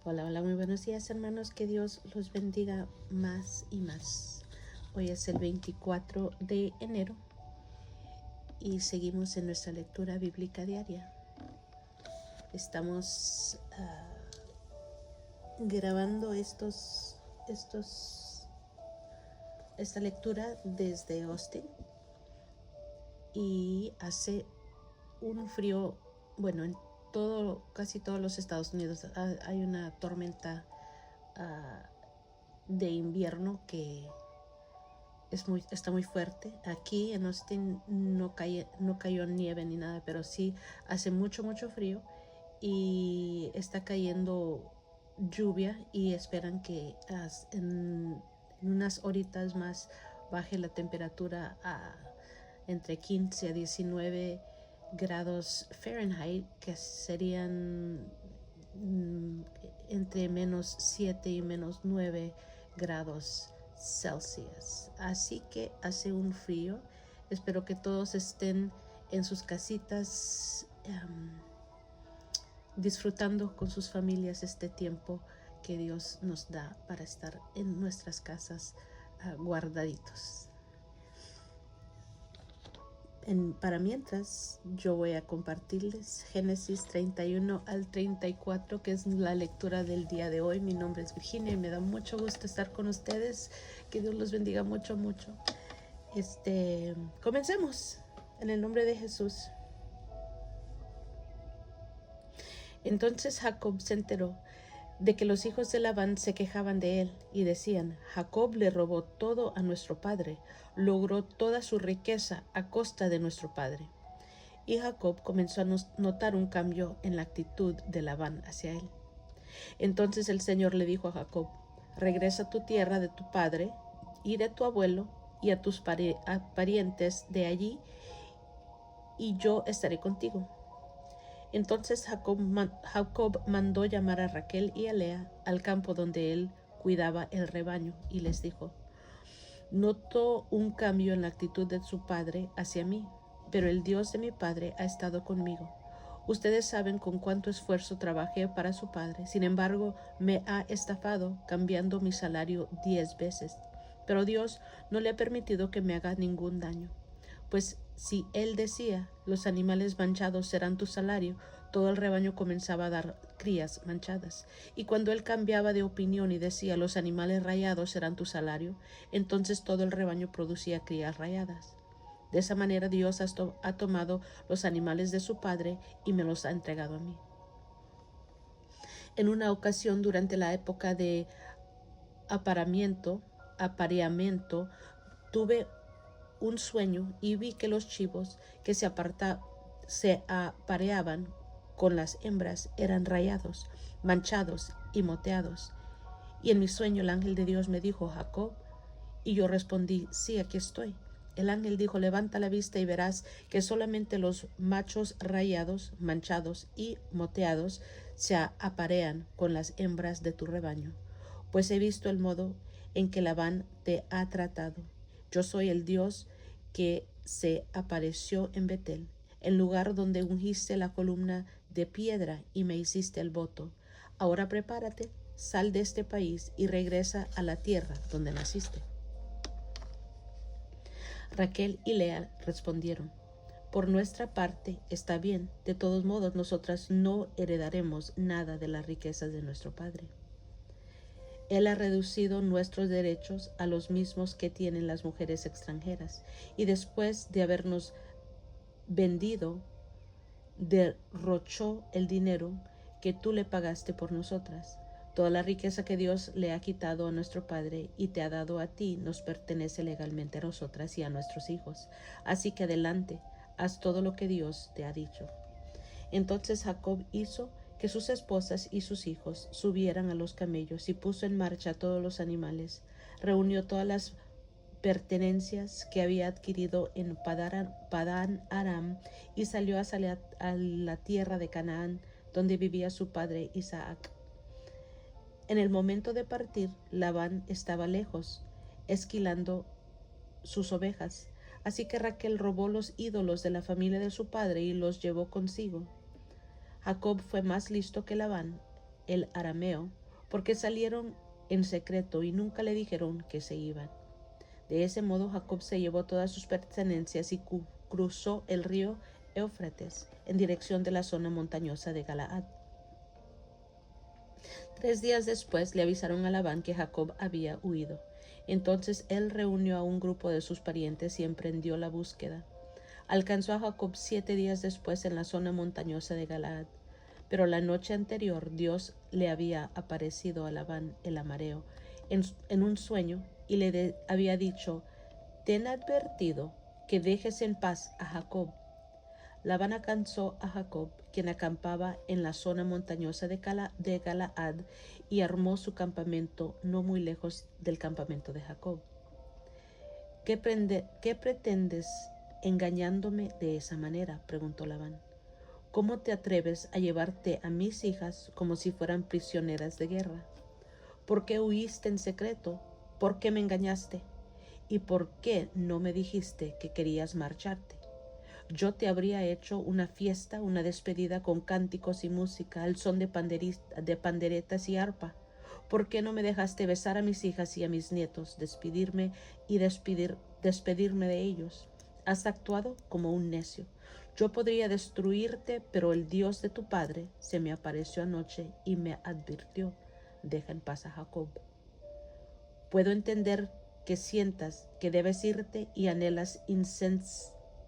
Hola, hola, muy buenos días, hermanos. Que Dios los bendiga más y más. Hoy es el 24 de enero y seguimos en nuestra lectura bíblica diaria. Estamos grabando esta lectura desde Austin y hace un frío, bueno, en casi todos los Estados Unidos hay una tormenta de invierno que está muy fuerte. Aquí en Austin no cayó nieve ni nada, pero sí hace mucho frío y está cayendo lluvia y esperan que en unas horitas más baje la temperatura a entre 15 a 19 grados Fahrenheit, que serían entre menos 7 y menos 9 grados Celsius. Así que hace un frío. Espero que todos estén en sus casitas disfrutando con sus familias este tiempo que Dios nos da para estar en nuestras casas guardaditos. Para mientras, yo voy a compartirles Génesis 31 al 34, que es la lectura del día de hoy. Mi nombre es Virginia y me da mucho gusto estar con ustedes. Que Dios los bendiga mucho. Comencemos en el nombre de Jesús. Entonces Jacob se enteró de que los hijos de Labán se quejaban de él y decían: Jacob le robó todo a nuestro padre, logró toda su riqueza a costa de nuestro padre. Y Jacob comenzó a notar un cambio en la actitud de Labán hacia él. Entonces el Señor le dijo a Jacob: regresa a tu tierra de tu padre y de tu abuelo y a tus parientes de allí, y yo estaré contigo. Entonces Jacob mandó llamar a Raquel y a Lea al campo donde él cuidaba el rebaño y les dijo: noto un cambio en la actitud de su padre hacia mí, pero el Dios de mi padre ha estado conmigo. Ustedes saben con cuánto esfuerzo trabajé para su padre. Sin embargo, me ha estafado cambiando mi salario 10 veces. Pero Dios no le ha permitido que me haga ningún daño. Pues si él decía: los animales manchados serán tu salario, todo el rebaño comenzaba a dar crías manchadas. Y cuando él cambiaba de opinión y decía: los animales rayados serán tu salario, entonces todo el rebaño producía crías rayadas. De esa manera Dios ha tomado los animales de su padre y me los ha entregado a mí. En una ocasión, durante la época de apareamiento, tuve un sueño y vi que los chivos que se apareaban con las hembras eran rayados, manchados y moteados. Y en mi sueño el ángel de Dios me dijo: Jacob. Y yo respondí: sí, aquí estoy. El ángel dijo: levanta la vista y verás que solamente los machos rayados, manchados y moteados se aparean con las hembras de tu rebaño. Pues he visto el modo en que Labán te ha tratado. Yo soy el Dios que se apareció en Betel, el lugar donde ungiste la columna de piedra y me hiciste el voto. Ahora prepárate, sal de este país y regresa a la tierra donde naciste. Raquel y Lea respondieron: por nuestra parte está bien, de todos modos nosotras no heredaremos nada de las riquezas de nuestro padre. Él ha reducido nuestros derechos a los mismos que tienen las mujeres extranjeras, y después de habernos vendido, derrochó el dinero que tú le pagaste por nosotras. Toda la riqueza que Dios le ha quitado a nuestro padre y te ha dado a ti nos pertenece legalmente a nosotras y a nuestros hijos. Así que adelante, haz todo lo que Dios te ha dicho. Entonces Jacob hizo que sus esposas y sus hijos subieran a los camellos y puso en marcha todos los animales. Reunió todas las pertenencias que había adquirido en Padán Aram y salió a la tierra de Canaán, donde vivía su padre Isaac. En el momento de partir, Labán estaba lejos, esquilando sus ovejas. Así que Raquel robó los ídolos de la familia de su padre y los llevó consigo. Jacob fue más listo que Labán, el arameo, porque salieron en secreto y nunca le dijeron que se iban. De ese modo Jacob se llevó todas sus pertenencias y cruzó el río Éufrates en dirección de la zona montañosa de Galaad. 3 días después le avisaron a Labán que Jacob había huido. Entonces él reunió a un grupo de sus parientes y emprendió la búsqueda. Alcanzó a Jacob 7 días después en la zona montañosa de Galaad. Pero la noche anterior Dios le había aparecido a Labán el amareo en un sueño y le había dicho: «Ten advertido que dejes en paz a Jacob». Labán alcanzó a Jacob, quien acampaba en la zona montañosa de Galaad, y armó su campamento no muy lejos del campamento de Jacob. ¿Qué pretendes engañándome de esa manera?, preguntó Labán. ¿Cómo te atreves a llevarte a mis hijas como si fueran prisioneras de guerra? ¿Por qué huiste en secreto? ¿Por qué me engañaste? ¿Y por qué no me dijiste que querías marcharte? Yo te habría hecho una fiesta, una despedida con cánticos y música, al son de panderetas y arpa. ¿Por qué no me dejaste besar a mis hijas y a mis nietos, despedirme de ellos? Has actuado como un necio. Yo podría destruirte, pero el Dios de tu padre se me apareció anoche y me advirtió: deja en paz a Jacob. Puedo entender que sientas que debes irte y anhelas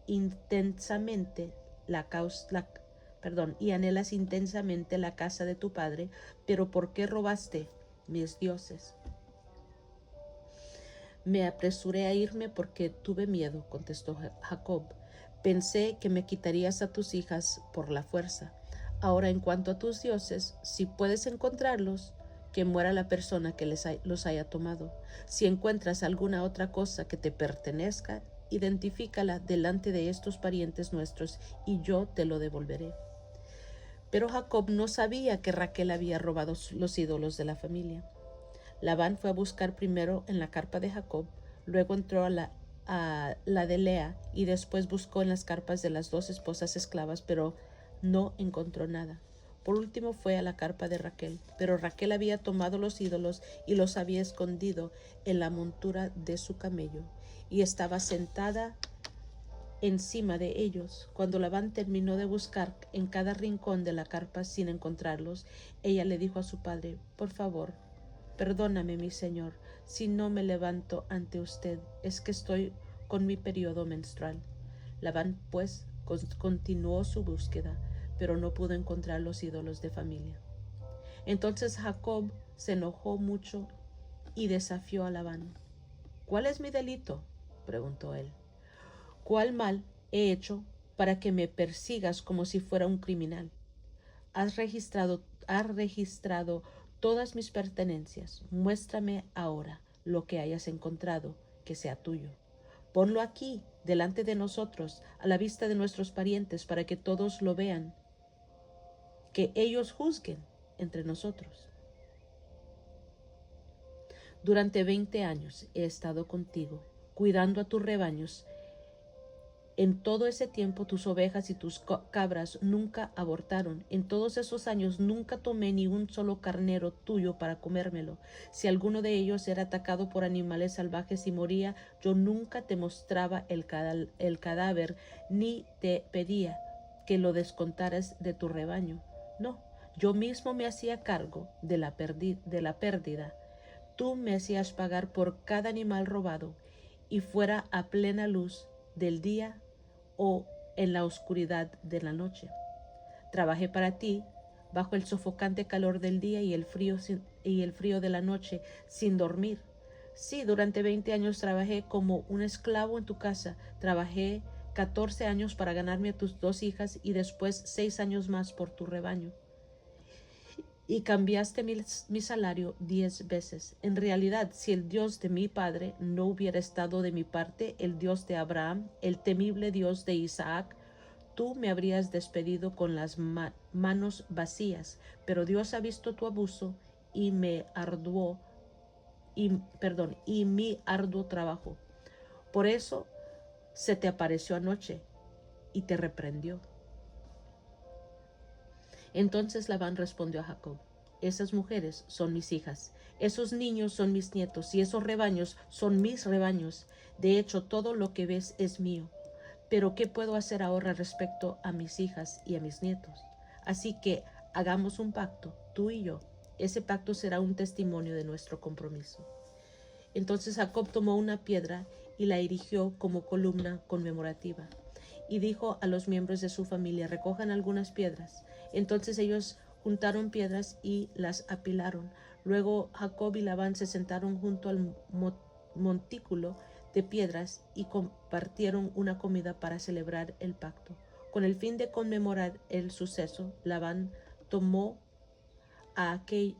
intensamente la casa de tu padre, pero ¿por qué robaste mis dioses? Me apresuré a irme porque tuve miedo, contestó Jacob. Pensé que me quitarías a tus hijas por la fuerza. Ahora, en cuanto a tus dioses, si puedes encontrarlos, que muera la persona que los haya tomado. Si encuentras alguna otra cosa que te pertenezca, identifícala delante de estos parientes nuestros y yo te lo devolveré. Pero Jacob no sabía que Raquel había robado los ídolos de la familia. Labán fue a buscar primero en la carpa de Jacob, luego entró a la de Lea y después buscó en las carpas de las 2 esposas esclavas, pero no encontró nada. Por último fue a la carpa de Raquel, pero Raquel había tomado los ídolos y los había escondido en la montura de su camello y estaba sentada encima de ellos. Cuando Labán terminó de buscar en cada rincón de la carpa sin encontrarlos, ella le dijo a su padre: «Por favor, perdóname, mi señor, si no me levanto ante usted, es que estoy con mi periodo menstrual». Labán, pues, continuó su búsqueda, pero no pudo encontrar los ídolos de familia. Entonces Jacob se enojó mucho y desafió a Labán. «¿Cuál es mi delito?», preguntó él. «¿Cuál mal he hecho para que me persigas como si fuera un criminal? Has registrado todas mis pertenencias. Muéstrame ahora lo que hayas encontrado que sea tuyo. Ponlo aquí, delante de nosotros, a la vista de nuestros parientes, para que todos lo vean, que ellos juzguen entre nosotros. Durante 20 años he estado contigo, cuidando a tus rebaños. En todo ese tiempo tus ovejas y tus cabras nunca abortaron. En todos esos años nunca tomé ni un solo carnero tuyo para comérmelo. Si alguno de ellos era atacado por animales salvajes y moría, yo nunca te mostraba el cadáver ni te pedía que lo descontaras de tu rebaño. No, yo mismo me hacía cargo de la pérdida. Tú me hacías pagar por cada animal robado, y fuera a plena luz del día o en la oscuridad de la noche. Trabajé para ti bajo el sofocante calor del día y el frío de la noche, sin dormir. Sí, durante 20 años trabajé como un esclavo en tu casa. Trabajé 14 años para ganarme a tus 2 hijas y después 6 años más por tu rebaño. Y cambiaste mi salario 10 veces. En realidad, si el Dios de mi padre no hubiera estado de mi parte, el Dios de Abraham, el temible Dios de Isaac, tú me habrías despedido con las manos vacías. Pero Dios ha visto tu abuso y mi arduo trabajo. Por eso se te apareció anoche y te reprendió». Entonces Labán respondió a Jacob: esas mujeres son mis hijas, esos niños son mis nietos y esos rebaños son mis rebaños. De hecho, todo lo que ves es mío. Pero ¿qué puedo hacer ahora respecto a mis hijas y a mis nietos? Así que hagamos un pacto, tú y yo. Ese pacto será un testimonio de nuestro compromiso. Entonces Jacob tomó una piedra y la erigió como columna conmemorativa. Y dijo a los miembros de su familia, recojan algunas piedras. Entonces ellos juntaron piedras y las apilaron. Luego Jacob y Labán se sentaron junto al montículo de piedras y compartieron una comida para celebrar el pacto. Con el fin de conmemorar el suceso, Labán llamó a aquel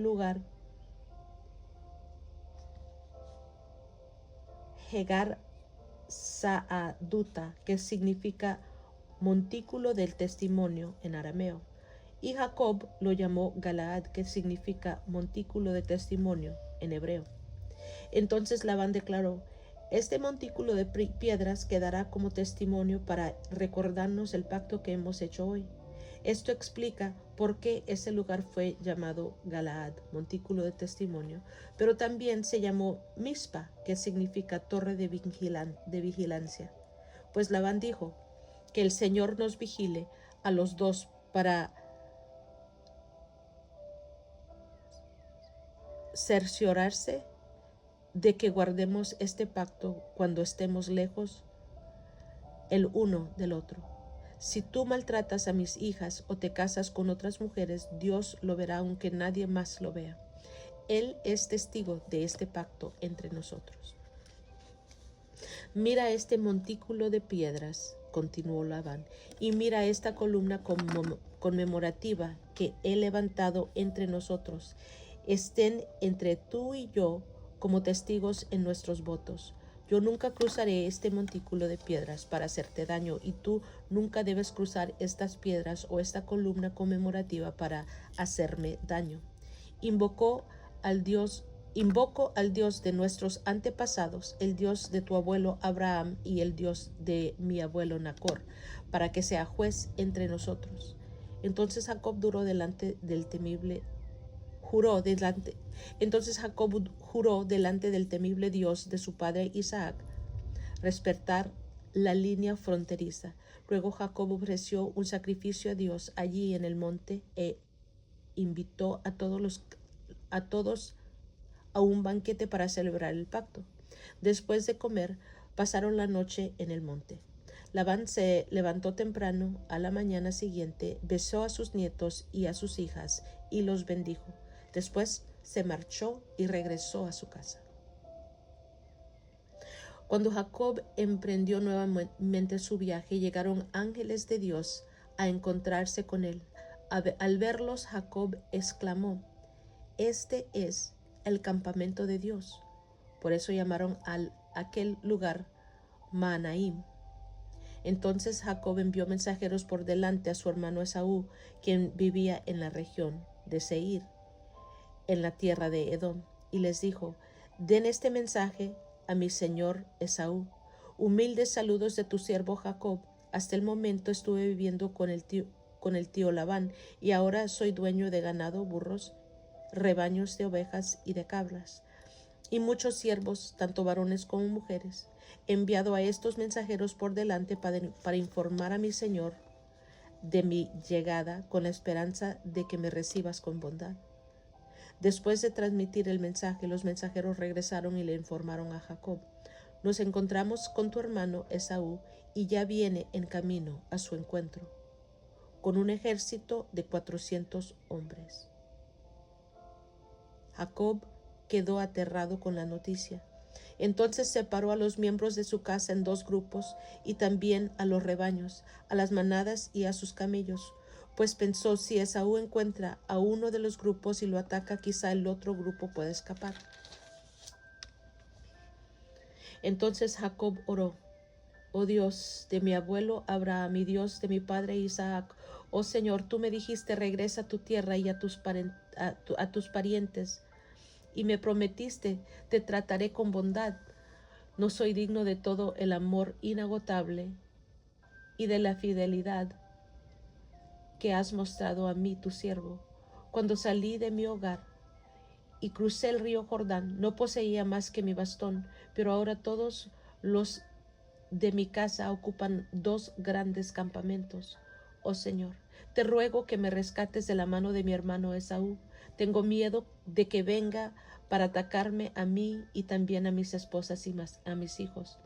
lugar Jegar Saaduta, que significa montículo del testimonio en arameo. Y Jacob lo llamó Galaad, que significa montículo de testimonio en hebreo. Entonces Labán declaró, este montículo de piedras quedará como testimonio para recordarnos el pacto que hemos hecho hoy. Esto explica por qué ese lugar fue llamado Galaad, montículo de testimonio, pero también se llamó Mizpa, que significa torre de vigilancia. Pues Labán dijo, que el Señor nos vigile a los dos para cerciorarse de que guardemos este pacto cuando estemos lejos el uno del otro. Si tú maltratas a mis hijas o te casas con otras mujeres, Dios lo verá aunque nadie más lo vea. Él es testigo de este pacto entre nosotros. Mira este montículo de piedras, continuó Labán, y mira esta columna conmemorativa que he levantado entre nosotros. Estén entre tú y yo como testigos en nuestros votos. Yo nunca cruzaré este montículo de piedras para hacerte daño, y tú nunca debes cruzar estas piedras o esta columna conmemorativa para hacerme daño. Invoco al Dios de nuestros antepasados, el Dios de tu abuelo Abraham y el Dios de mi abuelo Nacor, para que sea juez entre nosotros. Entonces Jacob juró delante del temible Dios de su padre Isaac, respetar la línea fronteriza. Luego Jacob ofreció un sacrificio a Dios allí en el monte e invitó a todos a un banquete para celebrar el pacto. Después de comer, pasaron la noche en el monte. Labán se levantó temprano a la mañana siguiente, besó a sus nietos y a sus hijas y los bendijo. Después se marchó y regresó a su casa. Cuando Jacob emprendió nuevamente su viaje, llegaron ángeles de Dios a encontrarse con él. Al verlos, Jacob exclamó, este es el campamento de Dios. Por eso llamaron aquel lugar Mahanaim. Entonces Jacob envió mensajeros por delante a su hermano Esaú, quien vivía en la región de Seir, en la tierra de Edom, y les dijo, den este mensaje a mi señor Esaú. Humildes saludos de tu siervo Jacob. Hasta el momento estuve viviendo con el tío Labán, y ahora soy dueño de ganado, burros, rebaños de ovejas y de cabras, y muchos siervos, tanto varones como mujeres. He enviado a estos mensajeros por delante para informar a mi señor de mi llegada, con la esperanza de que me recibas con bondad. Después de transmitir el mensaje, los mensajeros regresaron y le informaron a Jacob, nos encontramos con tu hermano Esaú y ya viene en camino a su encuentro, con un ejército de 400 hombres. Jacob quedó aterrado con la noticia. Entonces separó a los miembros de su casa en 2 grupos, y también a los rebaños, a las manadas y a sus camellos, pues pensó, si Esaú encuentra a uno de los grupos y lo ataca, quizá el otro grupo pueda escapar. Entonces Jacob oró, oh Dios de mi abuelo Abraham y Dios de mi padre Isaac, oh Señor, tú me dijiste, regresa a tu tierra y a tus parientes, y me prometiste, te trataré con bondad. No soy digno de todo el amor inagotable y de la fidelidad que has mostrado a mí, tu siervo. Cuando salí de mi hogar y crucé el río Jordán, no poseía más que mi bastón, pero ahora todos los de mi casa ocupan 2 grandes campamentos. Oh Señor, te ruego que me rescates de la mano de mi hermano Esaú. Tengo miedo de que venga para atacarme a mí y también a mis esposas y a mis hijos.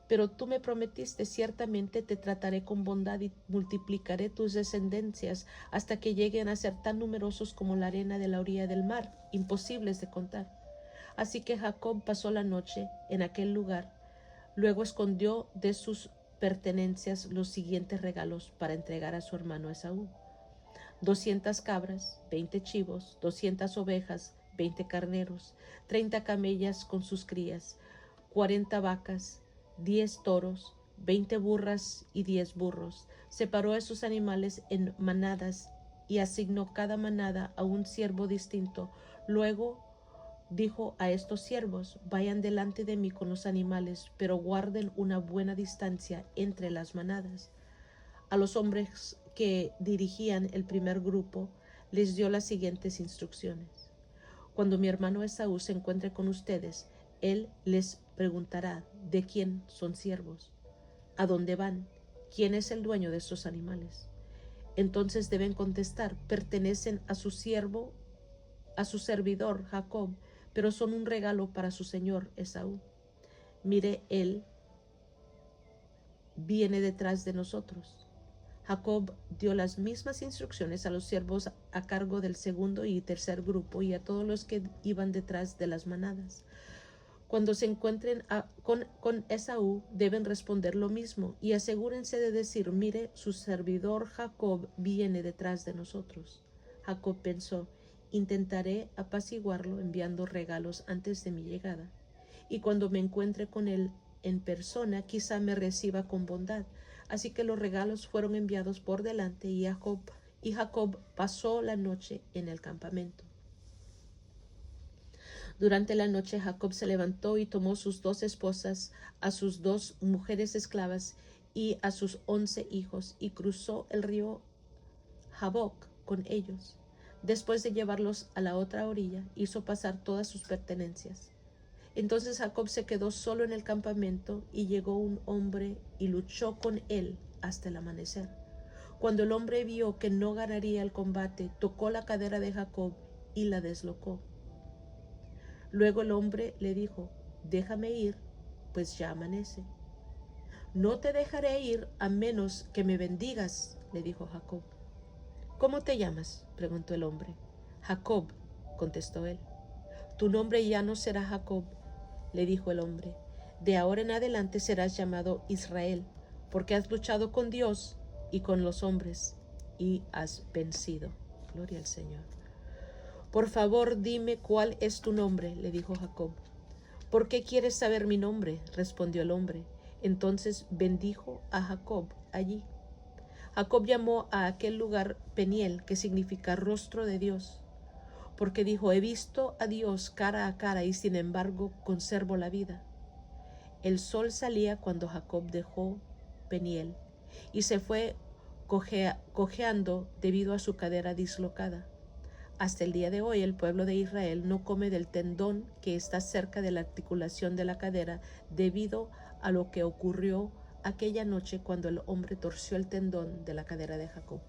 Pero tú me prometiste, ciertamente te trataré con bondad y multiplicaré tus descendencias hasta que lleguen a ser tan numerosos como la arena de la orilla del mar, imposibles de contar. Así que Jacob pasó la noche en aquel lugar. Luego escondió de sus pertenencias los siguientes regalos para entregar a su hermano Esaú: 200 cabras, 20 chivos, 200 ovejas, 20 carneros, 30 camellas con sus crías, 40 vacas, 10 toros, 20 burras y 10 burros. Separó a esos animales en manadas y asignó cada manada a un siervo distinto. Luego dijo a estos siervos: vayan delante de mí con los animales, pero guarden una buena distancia entre las manadas. A los hombres que dirigían el primer grupo les dio las siguientes instrucciones: cuando mi hermano Esaú se encuentre con ustedes, él les preguntará de quién son siervos, a dónde van, quién es el dueño de estos animales. Entonces deben contestar: pertenecen a su siervo, a su servidor Jacob, pero son un regalo para su señor Esaú. Mire, él viene detrás de nosotros. Jacob dio las mismas instrucciones a los siervos a cargo del segundo y tercer grupo y a todos los que iban detrás de las manadas. Cuando se encuentren con Esaú, deben responder lo mismo y asegúrense de decir: mire, su servidor Jacob viene detrás de nosotros. Jacob pensó: intentaré apaciguarlo enviando regalos antes de mi llegada, y cuando me encuentre con él en persona, quizá me reciba con bondad. Así que los regalos fueron enviados por delante y Jacob pasó la noche en el campamento. Durante la noche Jacob se levantó y tomó sus 2 esposas, a sus 2 mujeres esclavas y a sus 11 hijos, y cruzó el río Jaboc con ellos. Después de llevarlos a la otra orilla, hizo pasar todas sus pertenencias. Entonces Jacob se quedó solo en el campamento, y llegó un hombre y luchó con él hasta el amanecer. Cuando el hombre vio que no ganaría el combate, tocó la cadera de Jacob y la deslocó. Luego el hombre le dijo: déjame ir, pues ya amanece. No te dejaré ir a menos que me bendigas, le dijo Jacob. ¿Cómo te llamas?, preguntó el hombre. Jacob, contestó él. Tu nombre ya no será Jacob, le dijo el hombre. De ahora en adelante serás llamado Israel, porque has luchado con Dios y con los hombres y has vencido. Gloria al Señor. Por favor, dime cuál es tu nombre, le dijo Jacob. ¿Por qué quieres saber mi nombre?, respondió el hombre. Entonces bendijo a Jacob allí. Jacob llamó a aquel lugar Peniel, que significa rostro de Dios, porque dijo: he visto a Dios cara a cara y sin embargo conservo la vida. El sol salía cuando Jacob dejó Peniel y se fue cojeando debido a su cadera dislocada. Hasta el día de hoy el pueblo de Israel no come del tendón que está cerca de la articulación de la cadera debido a lo que ocurrió aquella noche cuando el hombre torció el tendón de la cadera de Jacob.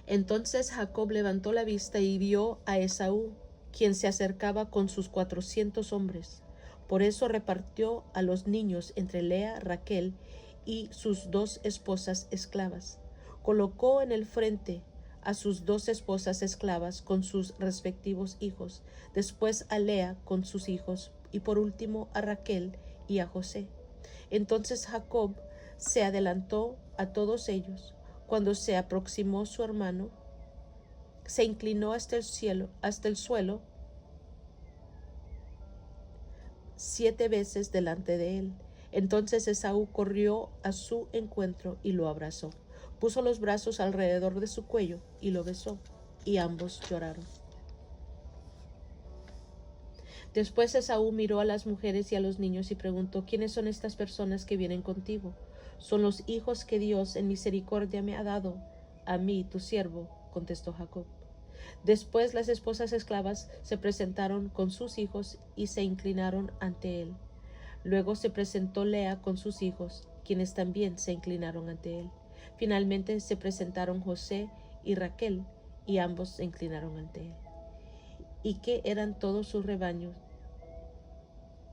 Entonces Jacob levantó la vista y vio a Esaú, quien se acercaba con sus 400 hombres. Por eso repartió a los niños entre Lea, Raquel y sus 2 esposas esclavas. Colocó en el frente a sus 2 esposas esclavas con sus respectivos hijos, después a Lea con sus hijos y por último a Raquel y a José. Entonces Jacob se adelantó a todos ellos. Cuando se aproximó su hermano, se inclinó hasta el suelo 7 veces delante de él. Entonces Esaú corrió a su encuentro y lo abrazó. Puso los brazos alrededor de su cuello y lo besó, y ambos lloraron. Después Esaú miró a las mujeres y a los niños y preguntó: ¿quiénes son estas personas que vienen contigo? son los hijos que Dios en misericordia me ha dado a mí, tu siervo, contestó Jacob. Después las esposas esclavas se presentaron con sus hijos y se inclinaron ante él. Luego se presentó Lea con sus hijos, quienes también se inclinaron ante él. Finalmente se presentaron José y Raquel, y ambos se inclinaron ante él. ¿Y qué eran todos sus rebaños?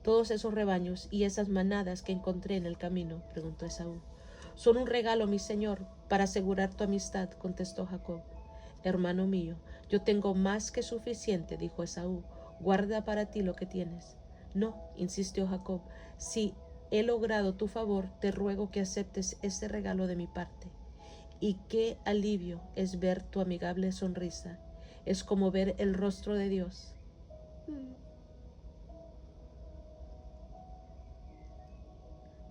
Todos esos rebaños y esas manadas que encontré en el camino, preguntó Esaú. Son un regalo, mi señor, para asegurar tu amistad, contestó Jacob. Hermano mío, yo tengo más que suficiente, dijo Esaú. Guarda para ti lo que tienes. No, insistió Jacob, si he logrado tu favor, te ruego que aceptes este regalo de mi parte. Y qué alivio es ver tu amigable sonrisa. Es como ver el rostro de Dios.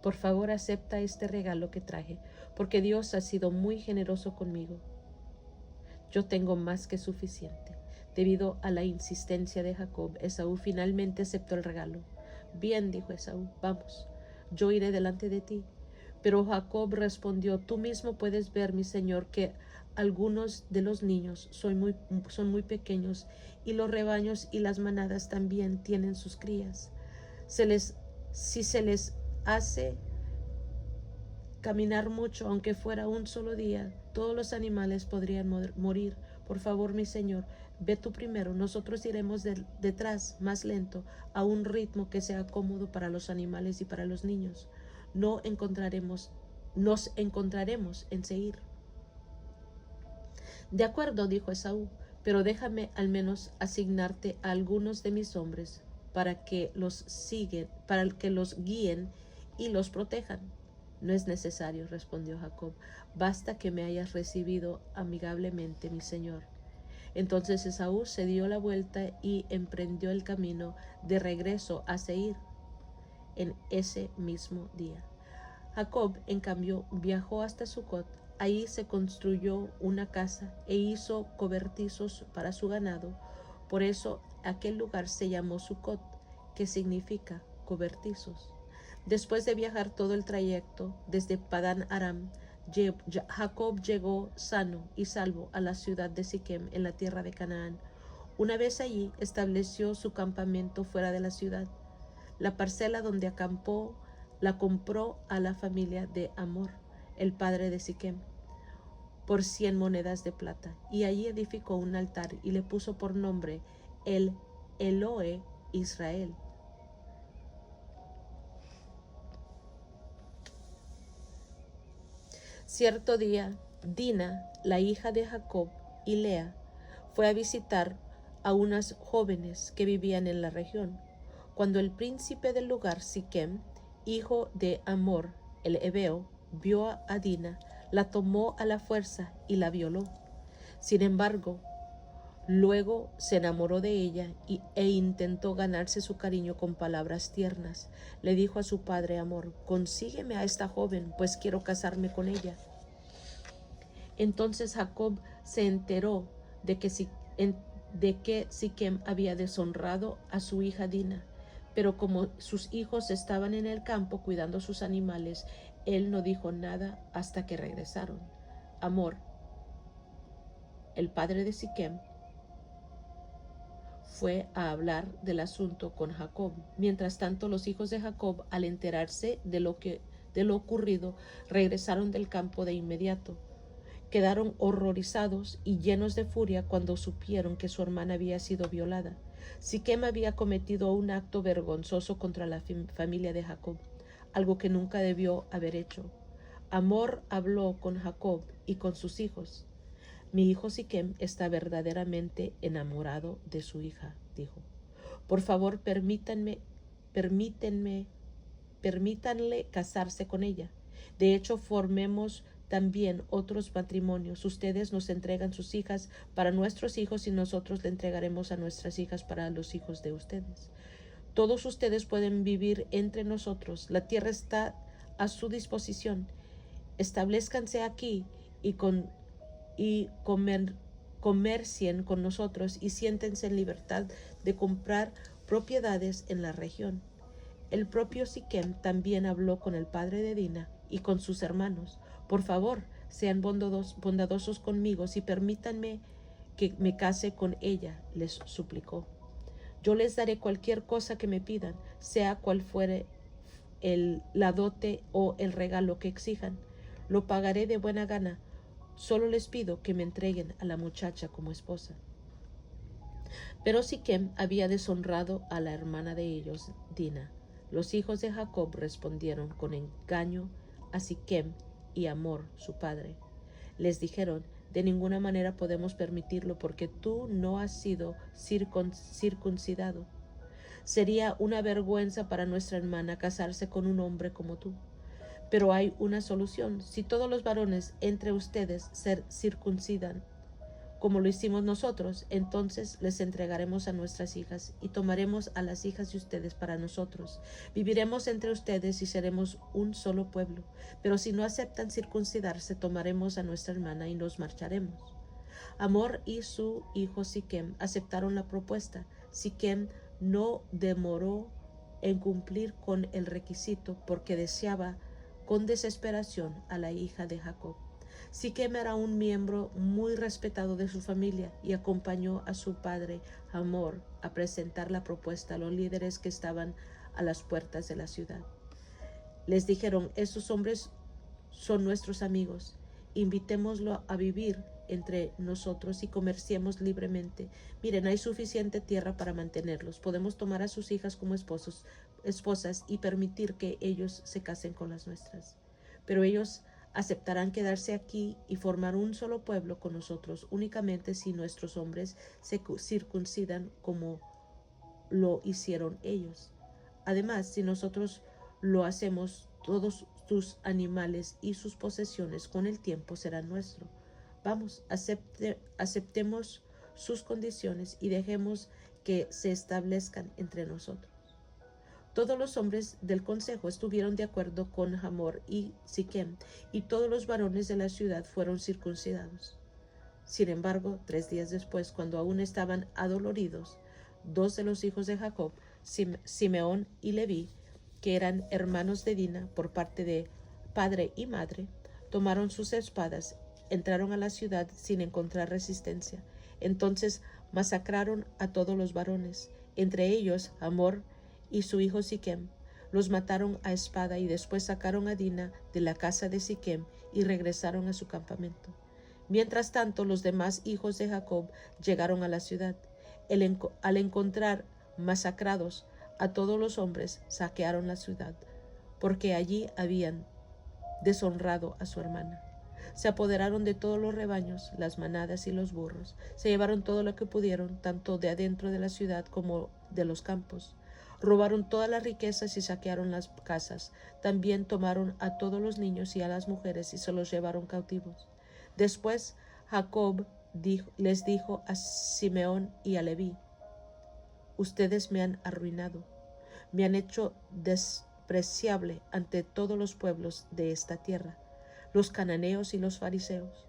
Por favor, acepta este regalo que traje, porque Dios ha sido muy generoso conmigo. Yo tengo más que suficiente. Debido a la insistencia de Jacob, Esaú finalmente aceptó el regalo. Bien, dijo Esaú, vamos, yo iré delante de ti. Pero Jacob respondió, tú mismo puedes ver, mi señor, que algunos de los niños son muy pequeños, y los rebaños y las manadas también tienen sus crías. Si se les hace caminar mucho, aunque fuera un solo día, todos los animales podrían morir. Por favor, mi señor, ve tú primero, nosotros iremos detrás más lento, a un ritmo que sea cómodo para los animales y para los niños. Nos encontraremos en Seir. De acuerdo, dijo Esaú, pero déjame al menos asignarte a algunos de mis hombres para que los guíen y los protejan. No es necesario, respondió Jacob, basta que me hayas recibido amigablemente, mi señor. Entonces Esaú se dio la vuelta y emprendió el camino de regreso a Seir en ese mismo día. Jacob, en cambio, viajó hasta Sucot. Ahí se construyó una casa e hizo cobertizos para su ganado. Por eso aquel lugar se llamó Sucot, que significa cobertizos. Después de viajar todo el trayecto desde Padán Aram, Jacob llegó sano y salvo a la ciudad de Siquem en la tierra de Canaán. Una vez allí estableció su campamento fuera de la ciudad. La parcela donde acampó la compró a la familia de Hamor, el padre de Siquem, por 100 monedas de plata, y allí edificó un altar y le puso por nombre el Elohe Israel. Cierto día, Dina, la hija de Jacob y Lea, fue a visitar a unas jóvenes que vivían en la región. Cuando el príncipe del lugar, Siquem, hijo de Hamor, el heveo, vio a Dina, la tomó a la fuerza y la violó. Sin embargo, luego se enamoró de ella e intentó ganarse su cariño con palabras tiernas. Le dijo a su padre Hamor, consígueme a esta joven, pues quiero casarme con ella. Entonces Jacob se enteró de que Siquem había deshonrado a su hija Dina, pero como sus hijos estaban en el campo cuidando sus animales, él no dijo nada hasta que regresaron. Hamor, el padre de Siquem, fue a hablar del asunto con Jacob. Mientras tanto, los hijos de Jacob, al enterarse de lo ocurrido, regresaron del campo de inmediato. Quedaron horrorizados y llenos de furia cuando supieron que su hermana había sido violada. Siquem había cometido un acto vergonzoso contra la familia de Jacob, algo que nunca debió haber hecho. Hamor habló con Jacob y con sus hijos. Mi hijo Siquem está verdaderamente enamorado de su hija, dijo. Por favor, permítanle casarse con ella. De hecho, formemos también otros matrimonios. Ustedes nos entregan sus hijas para nuestros hijos y nosotros le entregaremos a nuestras hijas para los hijos de ustedes. Todos ustedes pueden vivir entre nosotros. La tierra está a su disposición. Establezcanse aquí y comercien con nosotros y siéntense en libertad de comprar propiedades en la región. El propio Siquem también habló con el padre de Dina y con sus hermanos. Por favor, sean bondadosos conmigo y permítanme que me case con ella, les suplicó. Yo les daré cualquier cosa que me pidan, sea cual fuere la dote o el regalo que exijan. Lo pagaré de buena gana. Solo les pido que me entreguen a la muchacha como esposa. Pero Siquem había deshonrado a la hermana de ellos, Dina. Los hijos de Jacob respondieron con engaño a Siquem y Hamor, su padre. Les dijeron: de ninguna manera podemos permitirlo porque tú no has sido circuncidado. Sería una vergüenza para nuestra hermana casarse con un hombre como tú. Pero hay una solución. Si todos los varones entre ustedes se circuncidan, como lo hicimos nosotros, entonces les entregaremos a nuestras hijas y tomaremos a las hijas de ustedes para nosotros. Viviremos entre ustedes y seremos un solo pueblo. Pero si no aceptan circuncidarse, tomaremos a nuestra hermana y nos marcharemos. Hamor y su hijo Siquem aceptaron la propuesta. Siquem no demoró en cumplir con el requisito porque deseaba con desesperación a la hija de Jacob. Siquem era un miembro muy respetado de su familia y acompañó a su padre Hamor a presentar la propuesta a los líderes que estaban a las puertas de la ciudad. Les dijeron: estos hombres son nuestros amigos, invitémoslo a vivir entre nosotros y comerciemos libremente. Miren, hay suficiente tierra para mantenerlos. Podemos tomar a sus hijas como esposas y permitir que ellos se casen con las nuestras. Pero ellos aceptarán quedarse aquí y formar un solo pueblo con nosotros únicamente si nuestros hombres se circuncidan como lo hicieron ellos. Además, si nosotros lo hacemos, todos tus animales y sus posesiones con el tiempo serán nuestros. Vamos, aceptemos sus condiciones y dejemos que se establezcan entre nosotros. Todos los hombres del consejo estuvieron de acuerdo con Hamor y Siquem, y todos los varones de la ciudad fueron circuncidados. Sin embargo, 3 días después, cuando aún estaban adoloridos, 2 de los hijos de Jacob, Simeón y Leví, que eran hermanos de Dina por parte de padre y madre, tomaron sus espadas, entraron a la ciudad sin encontrar resistencia. Entonces masacraron a todos los varones, entre ellos Hamor y su hijo Siquem. Los mataron a espada y después sacaron a Dina de la casa de Siquem y regresaron a su campamento. Mientras tanto, los demás hijos de Jacob llegaron a la ciudad. Al encontrar masacrados a todos los hombres, saquearon la ciudad, porque allí habían deshonrado a su hermana. Se apoderaron de todos los rebaños, las manadas y los burros. Se llevaron todo lo que pudieron, tanto de adentro de la ciudad como de los campos. Robaron todas las riquezas y saquearon las casas. También tomaron a todos los niños y a las mujeres y se los llevaron cautivos. Después Jacob les dijo a Simeón y a Leví: ustedes me han arruinado, me han hecho despreciable ante todos los pueblos de esta tierra, los cananeos y los fariseos.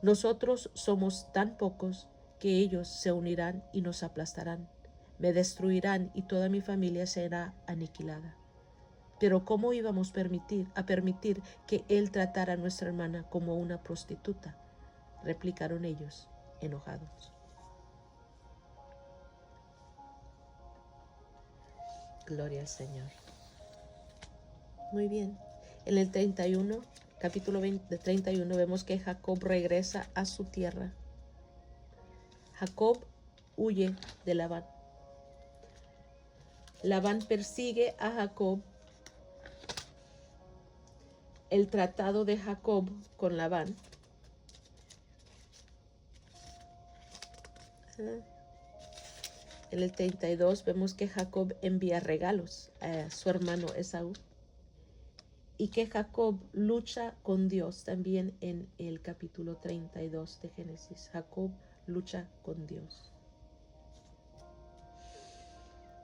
Nosotros somos tan pocos que ellos se unirán y nos aplastarán, me destruirán y toda mi familia será aniquilada. Pero ¿cómo íbamos a permitir que él tratara a nuestra hermana como una prostituta? Replicaron ellos, enojados. Gloria al Señor. Muy bien. En el 31, capítulo 31, vemos que Jacob regresa a su tierra. Jacob huye de Labán. Labán persigue a Jacob. El tratado de Jacob con Labán. En el 32 vemos que Jacob envía regalos a su hermano Esaú y que Jacob lucha con Dios también en el capítulo 32 de Génesis. Jacob lucha con Dios.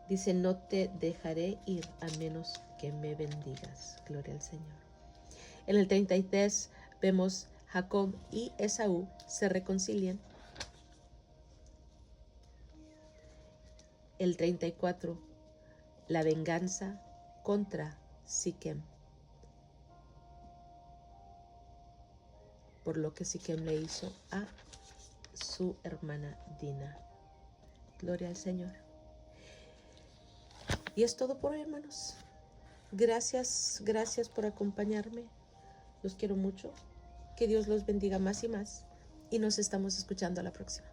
Dice: no te dejaré ir a menos que me bendigas. Gloria al Señor. En el 33 vemos Jacob y Esaú se reconcilian. El 34, la venganza contra Siquem. por lo que Siquem le hizo a su hermana Dina. Gloria al Señor. Y es todo por hoy, hermanos. Gracias por acompañarme. Los quiero mucho. Que Dios los bendiga más y más. Y nos estamos escuchando a la próxima.